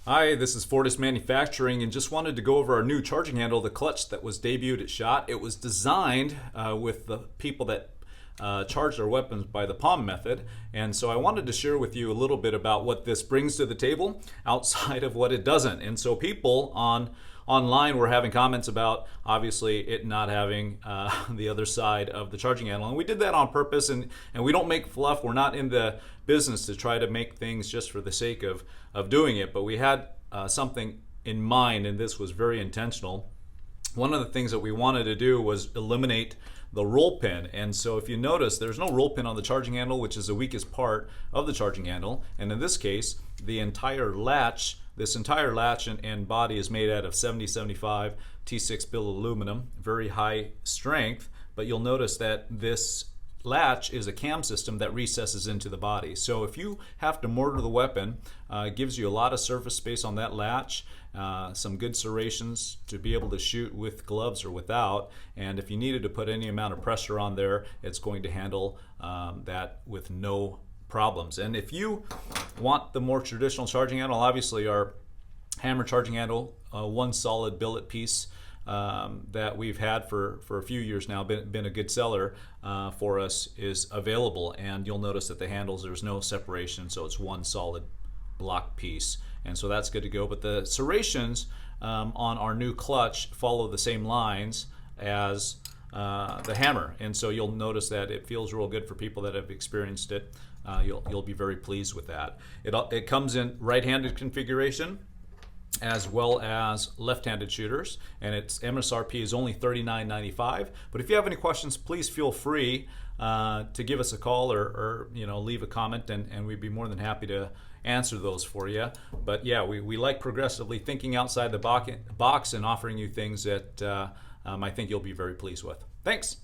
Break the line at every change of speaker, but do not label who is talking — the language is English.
Hi, this is Fortis Manufacturing, and just wanted to go over our new charging handle, the Clutch, that was debuted at SHOT. It was designed with the people that charge their weapons by the palm method, and so I wanted to share with you a little bit about what this brings to the table outside of what it doesn't. And so people online were having comments about obviously it not having the other side of the charging handle, and we did that on purpose. And we don't make fluff. We're not in the business to try to make things just for the sake of doing it, but we had something in mind, and this was very intentional. One of the things that we wanted to do was eliminate the roll pin. And so if you notice, there's no roll pin on the charging handle, which is the weakest part of the charging handle. And in this case, the entire latch, this entire latch and body is made out of 7075 T6 billet aluminum, very high strength. But you'll notice that this latch is a cam system that recesses into the body. So if you have to mortar the weapon, it gives you a lot of surface space on that latch, some good serrations to be able to shoot with gloves or without. And if you needed to put any amount of pressure on there, it's going to handle that with no problems. And if you want the more traditional charging handle, obviously our hammer charging handle, one solid billet piece, that we've had for a few years now, been a good seller for us, is available. And you'll notice that the handles, there's no separation, so it's one solid block piece, and so that's good to go. But the serrations on our new clutch follow the same lines as the hammer, and so you'll notice that it feels real good for people that have experienced it. You'll be very pleased with that. It comes in right-handed configuration as well as left-handed shooters, and its MSRP is only $39.95. But if you have any questions, please feel free to give us a call or leave a comment, and we'd be more than happy to answer those for you. But yeah, we like progressively thinking outside the box and offering you things that I think you'll be very pleased with. Thanks.